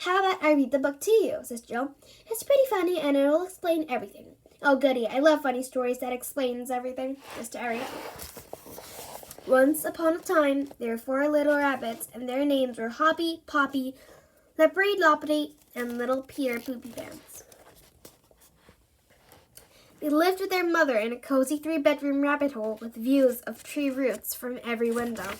How about I read the book to you, says Jill. It's pretty funny and it'll explain everything. Oh, goody. I love funny stories that explains everything, says Terry. Once upon a time, there were 4 little rabbits, and their names were Hoppy, Poppy, Lippery Loppity, and Little Peter Poopy Pants. They lived with their mother in a cozy 3-bedroom rabbit hole with views of tree roots from every window.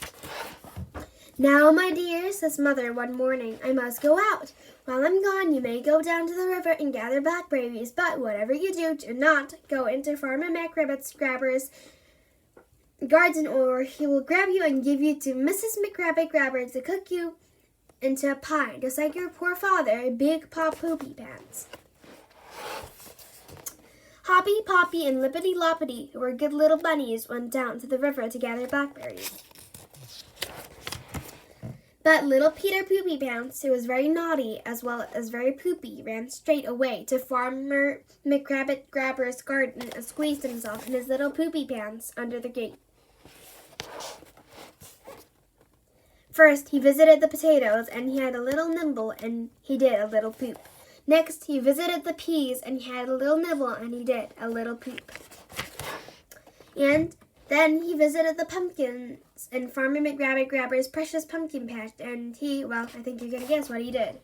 Now, my dear, says Mother one morning, I must go out. While I'm gone, you may go down to the river and gather blackberries, but whatever you do, do not go into Farmer Mac Rabbit's Grabber's garden, or he will grab you and give you to Mrs. McRabbit Grabber to cook you into a pie, just like your poor father, Big Pop Poopy Pants. Hoppy, Poppy, and Lippity Loppity, who were good little bunnies, went down to the river to gather blackberries. But little Peter Poopy Pants, who was very naughty as well as very poopy, ran straight away to Farmer McRabbit Grabber's garden and squeezed himself in his little poopy pants under the gate. First, he visited the potatoes, and he had a little nibble, and he did a little poop. Next, he visited the peas, and he had a little nibble, and he did a little poop. And then he visited the pumpkins in Farmer McRabbit Grabber's precious pumpkin patch, and I think you're going to guess what he did.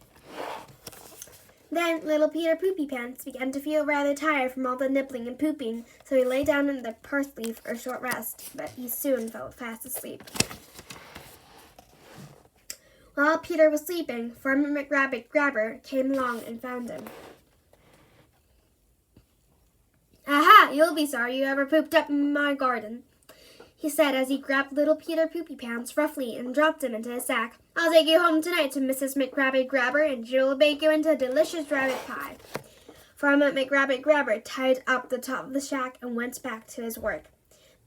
Then little Peter Poopy Pants began to feel rather tired from all the nibbling and pooping, so he lay down in the parsley for a short rest, but he soon fell fast asleep. While Peter was sleeping, Farmer McRabbit Grabber came along and found him. Aha! You'll be sorry you ever pooped up in my garden, he said as he grabbed little Peter Poopy Pants roughly and dropped him into his sack. I'll take you home tonight to Mrs. McRabbit Grabber, and she will bake you into a delicious rabbit pie. Farmer McRabbit Grabber tied up the top of the shack and went back to his work.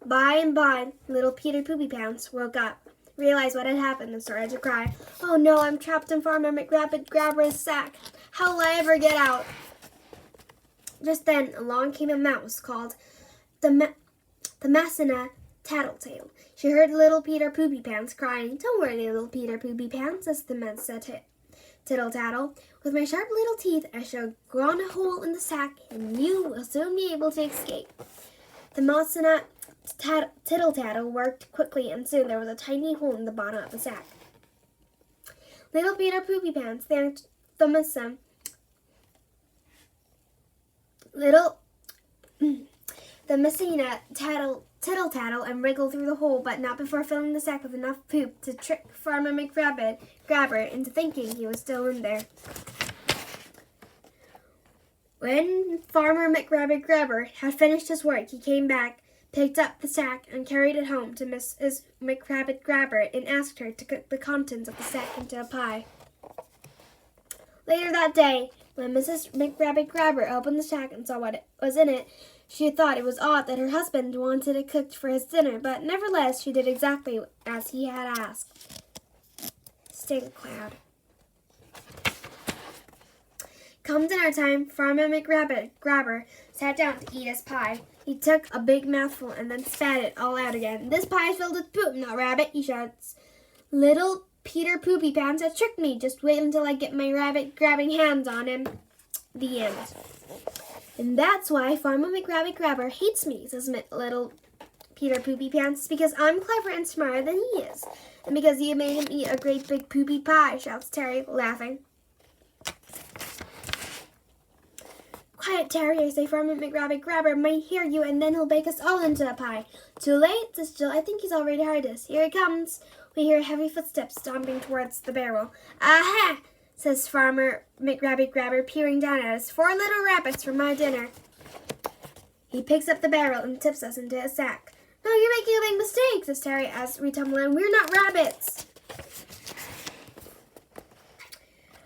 By and by, little Peter Poopy Pants woke up, realized what had happened, and started to cry. Oh no, I'm trapped in Farmer McRabbit Grabber's sack. How will I ever get out? Just then, along came a mouse called the Messina Tattletale. She heard little Peter Poopy Pants crying. Don't worry, little Peter Poopy Pants, says the Messina Tittle Tattle. With my sharp little teeth, I shall grow a hole in the sack, and you will soon be able to escape. The Messina Tittle Tattle worked quickly, and soon there was a tiny hole in the bottom of the sack. Little Peter Poopy Pants thanked the Messina Tittle Tattle and wriggled through the hole, but not before filling the sack with enough poop to trick Farmer McRabbit Grabber into thinking he was still in there. When Farmer McRabbit Grabber had finished his work, he came back, picked up the sack, and carried it home to Mrs. McRabbit Grabber and asked her to cook the contents of the sack into a pie. Later that day, when Mrs. McRabbit Grabber opened the sack and saw what was in it, she thought it was odd that her husband wanted it cooked for his dinner, but nevertheless she did exactly as he had asked. Stink cloud. Come dinner time, Farmer McRabbit Grabber sat down to eat his pie. He took a big mouthful and then spat it all out again. This pie is filled with poop, not rabbit, he shouts. Little Peter Poopy Pants has tricked me. Just wait until I get my rabbit-grabbing hands on him. The end. And that's why Farmer McRabbit Grabber hates me, says little Peter Poopy Pants, because I'm clever and smarter than he is. And because you made him eat a great big poopy pie, shouts Terry, laughing. Quiet, Terry, I say. Farmer McRabbit Grabber might hear you, and then he'll bake us all into a pie. Too late, says Jill. I think he's already heard us. Here he comes. We hear heavy footsteps stomping towards the barrel. Aha! Says Farmer McRabbit Grabber, peering down at us. 4 little rabbits for my dinner. He picks up the barrel and tips us into his sack. No, you're making a big mistake, says Terry as we tumble in. We're not rabbits.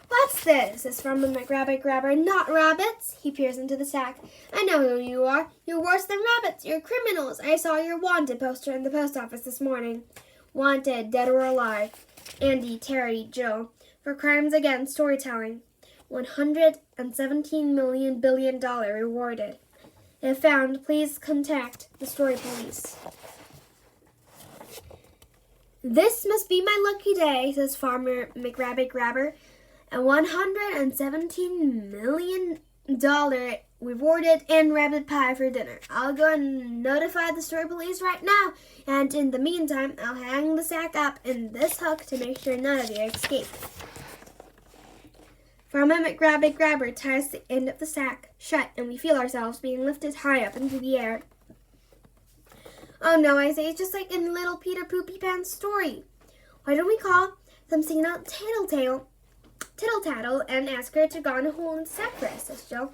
What's this? Says Farmer McRabbit Grabber. Not rabbits. He peers into the sack. I know who you are. You're worse than rabbits. You're criminals. I saw your wanted poster in the post office this morning. Wanted, dead or alive. Andy, Terry, Jill. For crimes against storytelling. $117 billion rewarded. If found, please contact the Story Police. This must be my lucky day, says Farmer McRabbit Grabber, a $117 million rewarded and rabbit pie for dinner. I'll go and notify the store police right now, and in the meantime, I'll hang the sack up in this hook to make sure none of you escape. Farmer McRabbit ties the end of the sack shut, and we feel ourselves being lifted high up into the air. Oh no, I say, it's just like in Little Peter Poopy Pants' story. Why don't we call Thumbsina Tittle and ask her to go on a hole in the sack for us, says Jill.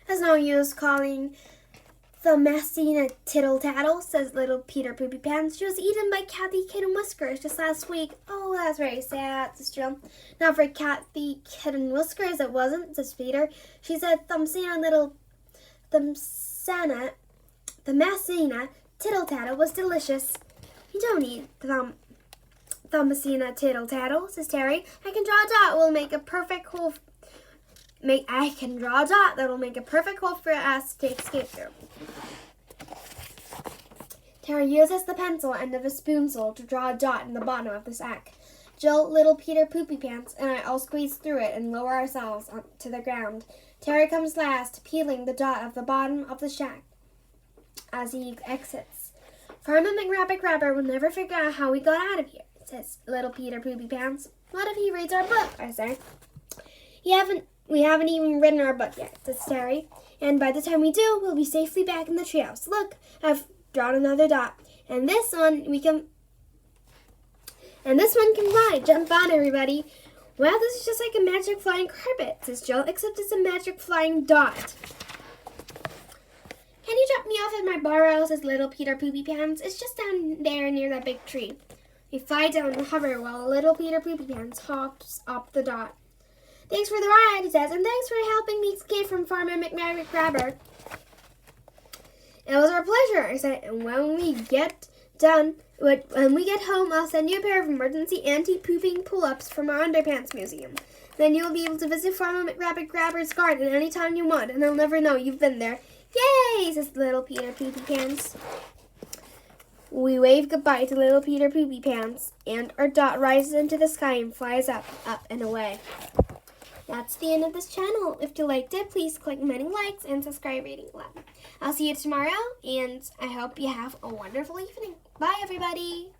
There's no use calling Thumbsina Tittle, says Little Peter Poopy Pants. She was eaten by Kathy Kitten Whiskers just last week. Oh, that's very sad, says Jill. Not for Kathy Kitten Whiskers, it wasn't, says Peter. She said Thumbsina Tittle was delicious. You don't eat Thumbsina Tittle, says Terry. I can draw a dot. We'll make a perfect hole. I can draw a dot that'll make a perfect hole for us to escape through. Terry uses the pencil end of a spoonful to draw a dot in the bottom of the sack. Jill, Little Peter Poopy Pants, and I all squeeze through it and lower ourselves to the ground. Terry comes last, peeling the dot of the bottom of the shack as he exits. Farmer McRabbit will never figure out how we got out of here, says Little Peter Poopy Pants. What if he reads our book, I say. We haven't even written our book yet, says Terry. And by the time we do, we'll be safely back in the treehouse. Look, I've drawn another dot. And this one can fly. Jump on, everybody. Well, this is just like a magic flying carpet, says Jill, except it's a magic flying dot. Can you drop me off at my burrow, says Little Peter Poopy Pants. It's just down there near that big tree. We fly down and hover while Little Peter Poopy Pants hops up the dot. Thanks for the ride, he says, and thanks for helping me escape from Farmer McRabbit. It was our pleasure, I said, and when we get home, I'll send you a pair of emergency anti-pooping pull-ups from our underpants museum. Then you'll be able to visit Farmer McRabbit's garden anytime you want, and I'll never know you've been there. Yay, says Little Peter Poopy Pants. We wave goodbye to Little Peter Poopy Pants, and our dot rises into the sky and flies up, and away. That's the end of this channel. If you liked it, please click many likes and subscribe rating 11. I'll see you tomorrow, and I hope you have a wonderful evening. Bye, everybody.